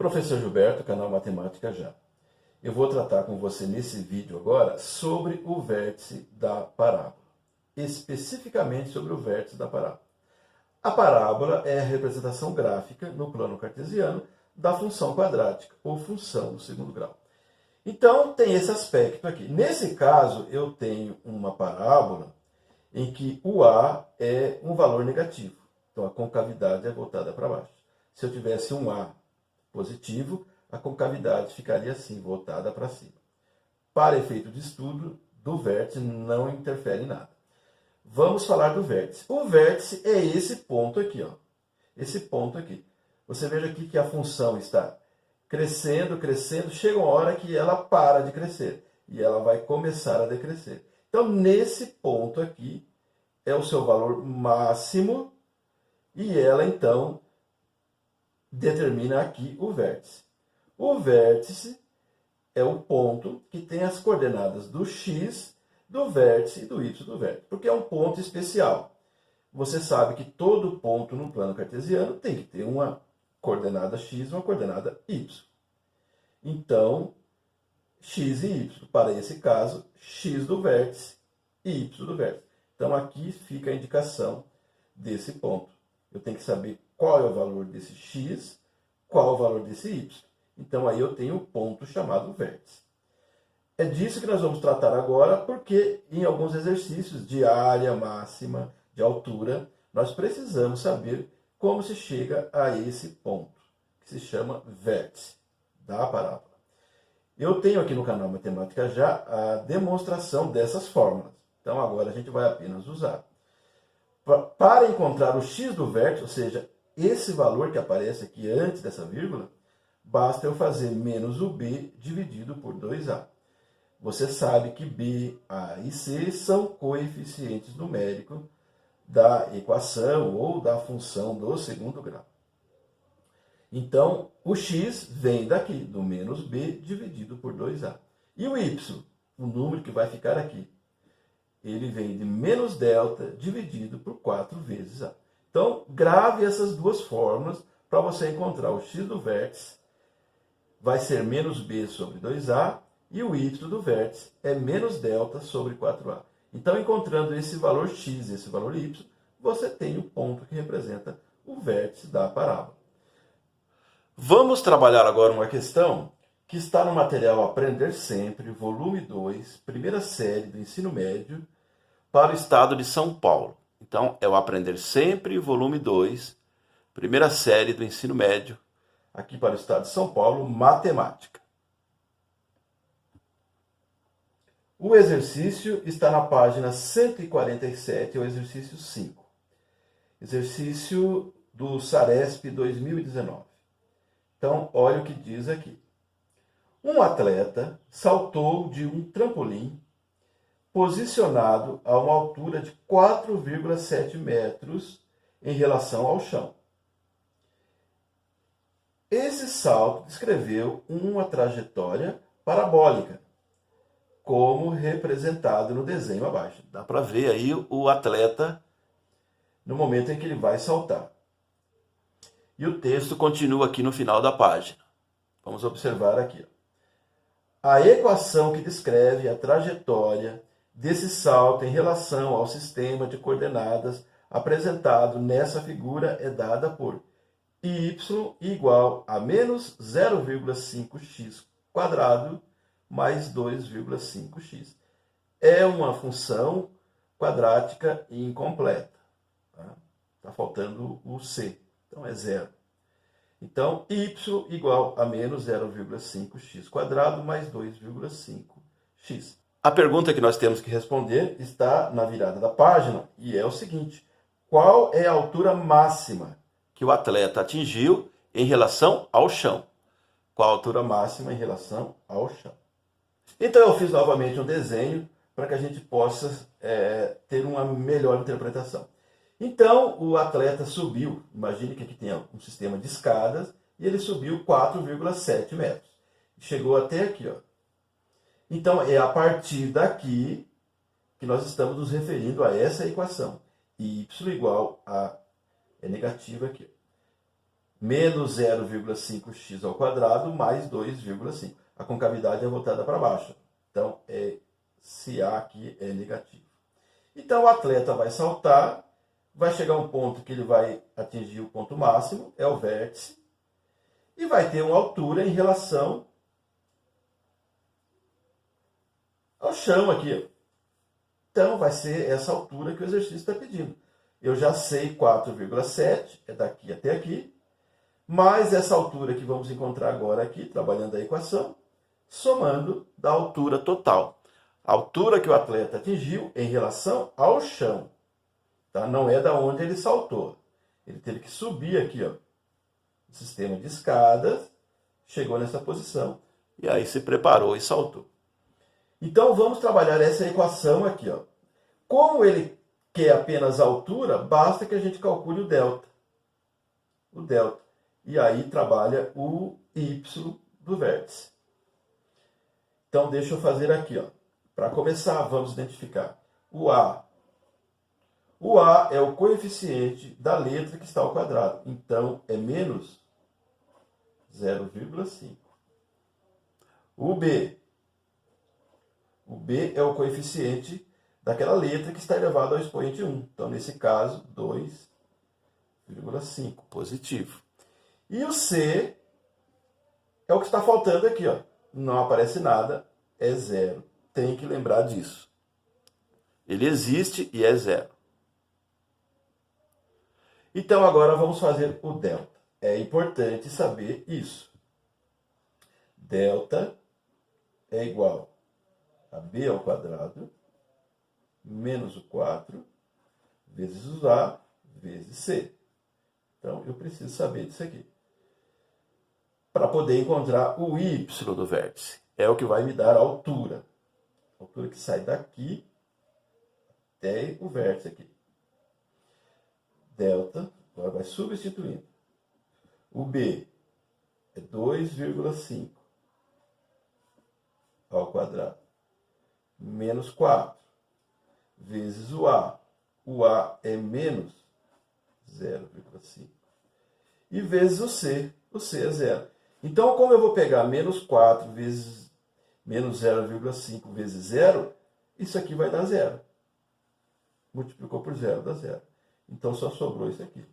Professor Gilberto, canal Matemática Já. Eu vou tratar com você nesse vídeo agora sobre o vértice da parábola. Especificamente sobre o vértice da parábola. A parábola é a representação gráfica no plano cartesiano da função quadrática, ou função do segundo grau. Então, tem esse aspecto aqui. Nesse caso, eu tenho uma parábola em que o A é um valor negativo. Então, a concavidade é voltada para baixo. Se eu tivesse um A positivo, a concavidade ficaria assim, voltada para cima. Para efeito de estudo, do vértice não interfere em nada. Vamos falar do vértice. O vértice é esse ponto aqui, ó. Esse ponto aqui. Você veja aqui que a função está crescendo, crescendo, chega uma hora que ela para de crescer e ela vai começar a decrescer. Então, nesse ponto aqui, é o seu valor máximo e ela, então, determina aqui o vértice. O vértice é o ponto que tem as coordenadas do x, do vértice e do y do vértice, porque é um ponto especial. Você sabe que todo ponto no plano cartesiano tem que ter uma coordenada x e uma coordenada y. Então, x e y, para esse caso, x do vértice e y do vértice. Então, aqui fica a indicação desse ponto. Eu tenho que saber qual é o valor desse x, qual é o valor desse y. Então, aí eu tenho o ponto chamado vértice. É disso que nós vamos tratar agora, porque em alguns exercícios de área máxima, de altura, nós precisamos saber como se chega a esse ponto, que se chama vértice da parábola. Eu tenho aqui no canal Matemática Já a demonstração dessas fórmulas. Então, agora a gente vai apenas usar. Para encontrar o x do vértice, ou seja, esse valor que aparece aqui antes dessa vírgula, basta eu fazer menos o b dividido por 2a. Você sabe que b, a e c são coeficientes numéricos da equação ou da função do segundo grau. Então, o x vem daqui, do menos b dividido por 2a. E o y, o número que vai ficar aqui, ele vem de menos delta dividido por 4 vezes a. Então, grave essas duas fórmulas para você encontrar o x do vértice. Vai ser menos b sobre 2a e o y do vértice é menos delta sobre 4a. Então, encontrando esse valor x e esse valor y, você tem o ponto que representa o vértice da parábola. Vamos trabalhar agora uma questão que está no material Aprender Sempre, volume 2, primeira série do ensino médio, para o estado de São Paulo. Então, é o Aprender Sempre, volume 2, primeira série do ensino médio, aqui para o estado de São Paulo, matemática. O exercício está na página 147, é o exercício 5. Exercício do Saresp 2019. Então, olha o que diz aqui. Um atleta saltou de um trampolim posicionado a uma altura de 4,7 metros em relação ao chão. Esse salto descreveu uma trajetória parabólica, como representado no desenho abaixo. Dá para ver aí o atleta no momento em que ele vai saltar. E o texto continua aqui no final da página. Vamos observar aqui. A equação que descreve a trajetória desse salto em relação ao sistema de coordenadas apresentado nessa figura é dada por y igual a menos 0,5x quadrado mais 2,5x. É uma função quadrática incompleta. Está faltando o c. Então, é zero. Então, y igual a menos 0,5x quadrado mais 2,5x. A pergunta que nós temos que responder está na virada da página e é o seguinte. Qual é a altura máxima que o atleta atingiu em relação ao chão? Qual a altura máxima em relação ao chão? Então, eu fiz novamente um desenho para que a gente possa ter uma melhor interpretação. Então, o atleta subiu, imagine que aqui tem um sistema de escadas, e ele subiu 4,7 metros. Chegou até aqui, ó. Então, é a partir daqui que nós estamos nos referindo a essa equação. Y igual a... é negativo aqui. menos 0,5x ao quadrado mais 2,5. A concavidade é voltada para baixo. Então, se A aqui é negativo. Então, o atleta vai saltar, vai chegar a um ponto que ele vai atingir o ponto máximo, é o vértice, e vai ter uma altura em relação ao chão aqui. Então, vai ser essa altura que o exercício está pedindo. Eu já sei 4,7, é daqui até aqui, mais essa altura que vamos encontrar agora aqui, trabalhando a equação, somando da altura total. A altura que o atleta atingiu em relação ao chão. Tá? Não é da onde ele saltou. Ele teve que subir aqui, ó, o sistema de escadas, chegou nessa posição, e aí se preparou e saltou. Então, vamos trabalhar essa equação aqui. Ó. Como ele quer apenas a altura, basta que a gente calcule o delta. O delta. E aí trabalha o y do vértice. Então, deixa eu fazer aqui. Para começar, vamos identificar o A. O A é o coeficiente da letra que está ao quadrado. Então, é menos 0,5. O B. O B é o coeficiente daquela letra que está elevado ao expoente 1. Então, nesse caso, 2,5, positivo. E o C é o que está faltando aqui. Ó. Não aparece nada, é zero. Tem que lembrar disso. Ele existe e é zero. Então, agora vamos fazer o delta. É importante saber isso. Delta é igual a b ao quadrado menos o 4 vezes o A vezes C. Então, eu preciso saber disso aqui. Para poder encontrar o y do vértice. É o que vai me dar a altura. A altura que sai daqui até o vértice aqui. Delta, agora vai substituindo. O B é 2,5 ao quadrado menos 4 vezes o A. O A é menos 0,5. E vezes o C. O C é zero. Então, como eu vou pegar menos 4 vezes menos 0,5 vezes 0, isso aqui vai dar zero. Multiplicou por zero, dá zero. Então, só sobrou isso aqui.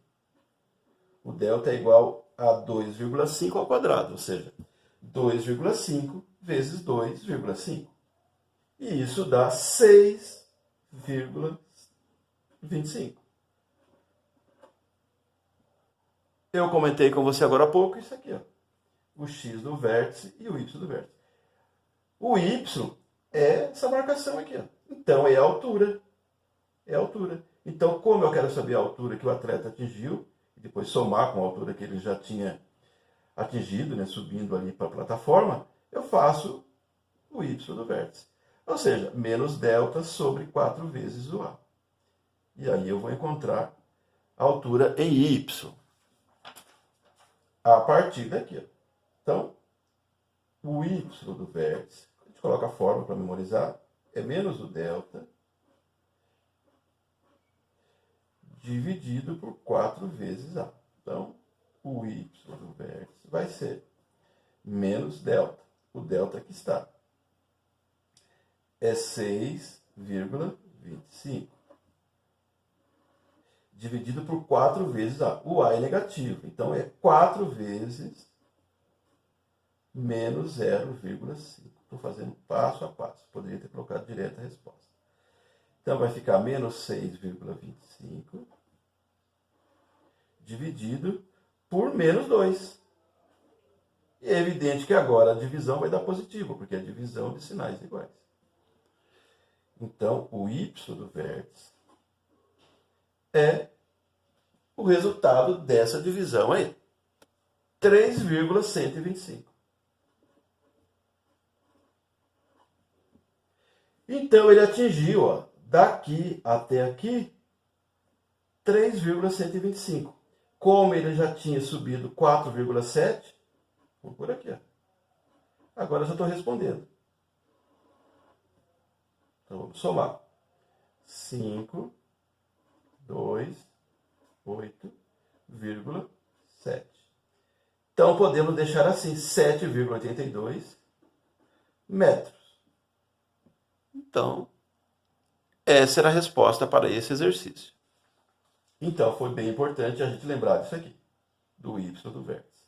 O delta é igual a 2,5 ao quadrado, ou seja, 2,5 vezes 2,5. E isso dá 6,25. Eu comentei com você agora há pouco isso aqui, ó. O x do vértice e o y do vértice. O y é essa marcação aqui, ó. Então, é a altura. É a altura. Então, como eu quero saber a altura que o atleta atingiu, e depois somar com a altura que ele já tinha atingido, né, subindo ali para a plataforma, eu faço o y do vértice. Ou seja, menos delta sobre 4 vezes o A. E aí eu vou encontrar a altura em y. A partir daqui. Ó. Então, o y do vértice, a gente coloca a fórmula para memorizar, é menos o delta dividido por 4 vezes A. Então, o y do vértice vai ser menos delta. O delta aqui está. É 6,25. Dividido por 4 vezes A. O A é negativo. Então, é 4 vezes menos 0,5. Estou fazendo passo a passo. Poderia ter colocado direto a resposta. Então, vai ficar menos 6,25 dividido por menos 2. E é evidente que agora a divisão vai dar positivo, porque é a divisão de sinais iguais. Então, o y do vértice é o resultado dessa divisão aí. 3,125. Então, ele atingiu, ó, daqui até aqui, 3,125. Como ele já tinha subido 4,7, vou por aqui. Ó. Agora eu já estou respondendo. Então, vamos somar. 5, 2, 8,7. Então, podemos deixar assim, 7,82 metros. Então, essa era a resposta para esse exercício. Então, foi bem importante a gente lembrar disso aqui, do y do vértice.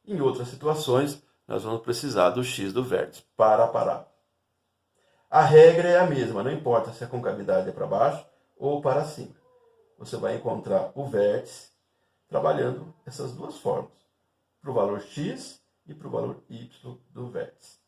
Em outras situações, nós vamos precisar do x do vértice para a parábola. A regra é a mesma, não importa se a concavidade é para baixo ou para cima. Você vai encontrar o vértice trabalhando essas duas formas, para o valor x e para o valor y do vértice.